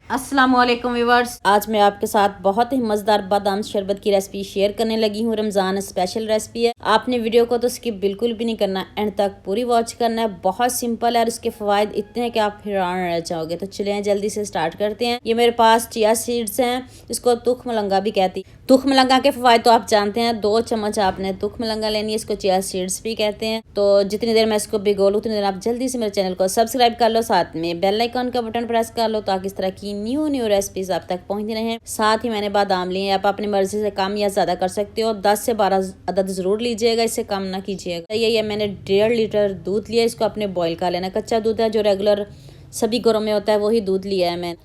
अस्सलामुअलैकुम व्यूअर्स, आज मैं आपके साथ बहुत ही मज़ेदार बादाम शरबत की रेसिपी शेयर करने लगी हूँ। रमज़ान स्पेशल रेसिपी है। आपने वीडियो को तो स्किप बिल्कुल भी नहीं करना, एंड तक पूरी वॉच करना है। बहुत सिंपल है और इसके फ़वाद इतने हैं कि आप हैरान रह जाओगे। तो चलिए जल्दी से स्टार्ट करते हैं। ये मेरे पास चिया सीड्स हैं, इसको तुख मलंगा भी कहती है। तुख मलंगा के फ़वाद तो आप जानते हैं। 2 चम्मच आपने तुख मलंगा लेनी है, इसको चिया सीड्स भी कहते हैं। तो जितनी देर मैं इसको भिगो लूँ उतनी देर आप जल्दी से मेरे चैनल को सब्सक्राइब कर लो, साथ में बेल आइकन का बटन प्रेस कर लो ताकि इस तरह की न्यू रेसिपीज आप तक पहुंचती रहें। साथ ही मैंने बादाम लिए, आप अपनी मर्जी से कम या ज़्यादा कर सकते हो। 10 से 12 अदद ज़रूर लीजिएगा, इससे कम ना कीजिएगा। ये मैंने 1.5 लीटर दूध लिया, इसको अपने बॉईल कर लेना। कच्चा दूध है जो रेगुलर सभी घरों में होता है, वही दूध लिया है मैं।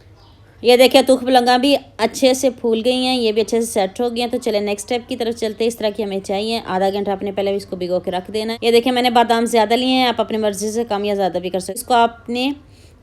ये देखिए तुख मलंगा भी अच्छे से फूल गई हैं, ये भी अच्छे से सेट हो गई हैं। तो चले नेक्स्ट स्टेप की तरफ चलते हैं। इस तरह की हमें चाहिए। आधा घंटा आपने पहले भी इसको भिगो के रख देना है। ये देखिए मैंने बादाम ज़्यादा लिए हैं, आप अपनी मर्जी से कम या ज़्यादा भी कर सकते हैं। इसको आपने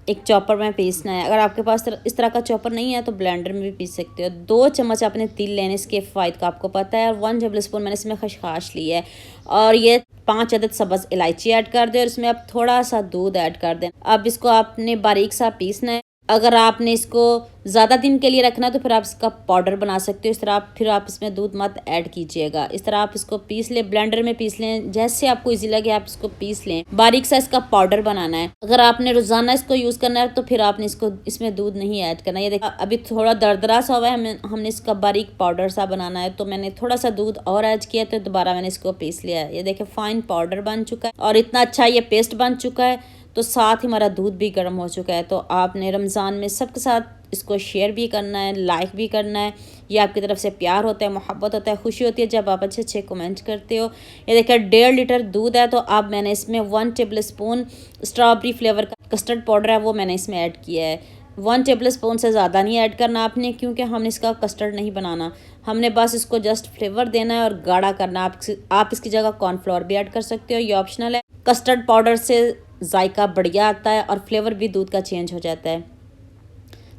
एक चॉपर में पीसना है। अगर आपके पास इस तरह का चॉपर नहीं है तो ब्लेंडर में भी पीस सकते हो। 2 चम्मच आपने तिल लेने, इसके फ़ायदे का आपको पता है। और 1 टेबल स्पून मैंने इसमें खसखस ली है। और ये 5 अदद सब्ज़ इलायची ऐड कर दे और इसमें आप थोड़ा सा दूध ऐड कर दें। अब इसको आपने बारीक सा पीसना है। अगर आपने इसको ज़्यादा दिन के लिए रखना है तो फिर आप इसका पाउडर बना सकते हो। इस तरह फिर आप इसमें दूध मत ऐड कीजिएगा। इस तरह आप इसको पीस लें, ब्लेंडर में पीस लें, जैसे आपको इजी लगे आप इसको पीस लें। बारीक सा इसका पाउडर बनाना है। अगर आपने रोज़ाना इसको यूज़ करना है तो फिर आपने इसको इसमें दूध नहीं ऐड करना। ये देखिए अभी थोड़ा दरदरा सा हुआ है, हमने इसका बारीक पाउडर सा बनाना है। तो मैंने थोड़ा सा दूध और ऐड किया तो दोबारा मैंने इसको पीस लिया है। ये देखिए फाइन पाउडर बन चुका है और इतना अच्छा ये पेस्ट बन चुका है। तो साथ ही हमारा दूध भी गर्म हो चुका है। तो आपने रमज़ान में सबके साथ इसको शेयर भी करना है, लाइक भी करना है। ये आपकी तरफ से प्यार होता है, मोहब्बत होता है, खुशी होती है जब आप अच्छे अच्छे कमेंट करते हो। ये देखिए 1.5 लीटर दूध है। तो अब मैंने इसमें 1 टेबल स्पून स्ट्रॉबेरी फ्लेवर का कस्टर्ड पाउडर है वो मैंने इसमें ऐड किया है। 1 टेबल स्पून से ज़्यादा नहीं ऐड करना आपने, क्योंकि हमने इसका कस्टर्ड नहीं बनाना। हमने बस इसको जस्ट फ्लेवर देना है और गाढ़ा करना। आप इसकी जगह कॉर्नफ्लोर भी ऐड कर सकते हो, ये ऑप्शनल है। कस्टर्ड पाउडर से जायका बढ़िया आता है और फ्लेवर भी दूध का चेंज हो जाता है।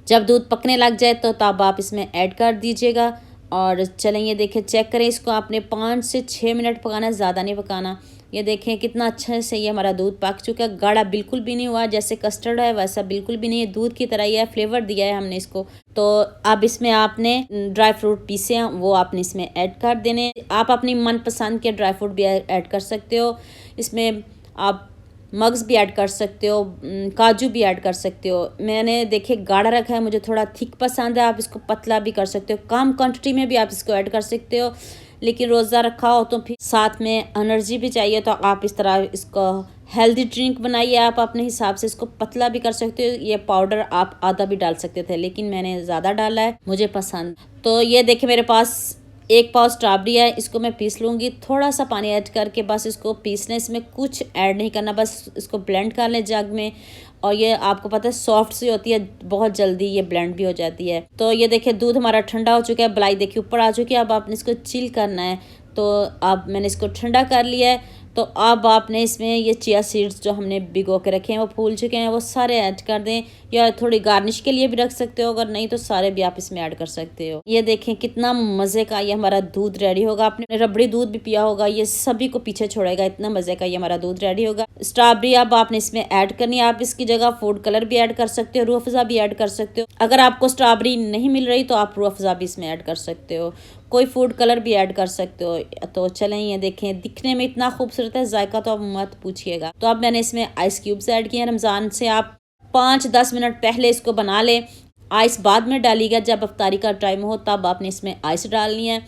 जब दूध पकने लग जाए तो तब आप इसमें ऐड कर दीजिएगा। और चलें ये देखें, चेक करें, इसको आपने 5 से 6 मिनट पकाना है, ज़्यादा नहीं पकाना। ये देखें कितना अच्छे से ये हमारा दूध पक चुका है। गाढ़ा बिल्कुल भी नहीं हुआ, जैसे कस्टर्ड है वैसा बिल्कुल भी नहीं है, दूध की तरह ही है। फ्लेवर दिया है हमने इसको। तो अब इसमें आपने ड्राई फ्रूट पीसे हैं वो आपने इसमें ऐड कर देने। आप अपनी मनपसंद के ड्राई फ्रूट भी ऐड कर सकते हो। इसमें आप मग्स भी ऐड कर सकते हो, काजू भी ऐड कर सकते हो। मैंने देखिए गाढ़ा रखा है, मुझे थोड़ा थिक पसंद है। आप इसको पतला भी कर सकते हो, कम क्वांटिटी में भी आप इसको ऐड कर सकते हो। लेकिन रोज़ा रखा हो तो फिर साथ में एनर्जी भी चाहिए, तो आप इस तरह इसको हेल्दी ड्रिंक बनाइए। आप अपने हिसाब से इसको पतला भी कर सकते हो। ये पाउडर आप आधा भी डाल सकते थे, लेकिन मैंने ज़्यादा डाला है, मुझे पसंद। तो ये देखिए मेरे पास 1 पाव स्ट्रॉबेरी है, इसको मैं पीस लूँगी। थोड़ा सा पानी ऐड करके बस इसको पीसना, इसमें कुछ ऐड नहीं करना, बस इसको ब्लेंड कर लें जग में। और ये आपको पता है सॉफ्ट सी होती है, बहुत जल्दी ये ब्लेंड भी हो जाती है। तो ये देखिए दूध हमारा ठंडा हो चुका है, मलाई देखिए ऊपर आ चुकी है। अब आपने इसको चिल करना है। तो अब मैंने इसको ठंडा कर लिया है। तो अब आपने इसमें ये चिया सीड्स जो हमने भिगो के रखे हैं वो फूल चुके हैं, वो सारे ऐड कर दें। या थोड़ी गार्निश के लिए भी रख सकते हो, अगर नहीं तो सारे भी आप इसमें ऐड कर सकते हो। ये देखें कितना मज़े का ये हमारा दूध रेडी होगा। आपने रबड़ी दूध भी पिया होगा, ये सभी को पीछे छोड़ेगा, इतना मज़े का ये हमारा दूध रेडी होगा। स्ट्रॉबेरी अब आपने इसमें ऐड करनी है। आप इसकी जगह फूड कलर भी ऐड कर सकते हो, रूह अफ़ज़ा भी ऐड कर सकते हो। अगर आपको स्ट्रॉबेरी नहीं मिल रही तो आप रूह अफ़ज़ा भी इसमें ऐड कर सकते हो, कोई फूड कलर भी ऐड कर सकते हो। तो चलें ये देखें दिखने में इतना खूबसूरत है, जायका तो आप मत पूछिएगा। तो अब मैंने इसमें आइस क्यूब्स ऐड किए हैं। रमज़ान से आप 5-10 मिनट पहले इसको बना लें, आइस बाद में डालिएगा। जब अफ्तारी का टाइम हो तब आपने इसमें आइस डालनी है।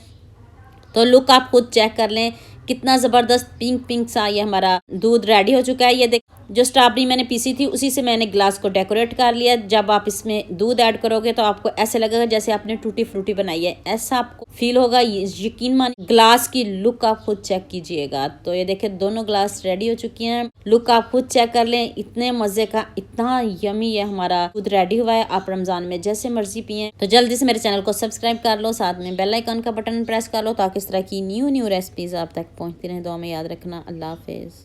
तो लुक आप खुद चेक कर लें, कितना ज़बरदस्त पिंक पिंक सा ये हमारा दूध रेडी हो चुका है। ये देख जो स्ट्रॉबेरी मैंने पीसी थी उसी से मैंने ग्लास को डेकोरेट कर लिया। जब आप इसमें दूध ऐड करोगे तो आपको ऐसे लगेगा जैसे आपने टूटी फ्रूटी बनाई है, ऐसा आपको फील होगा। यकीन मानिए ग्लास की लुक आप खुद चेक कीजिएगा। तो ये देखिए दोनों ग्लास रेडी हो चुकी हैं। लुक आप खुद चेक कर लें, इतने मज़े का, इतना यमी ये हमारा दूध रेडी हुआ है। आप रमज़ान में जैसे मर्जी पिए। तो जल्दी से मेरे चैनल को सब्सक्राइब कर लो, साथ में बेल आइकन का बटन प्रेस कर लो ताकि इस तरह की न्यू रेसिपीज़ आप तक पहुँचती रहें। दुआ में याद रखना। अल्लाह हाफिज़।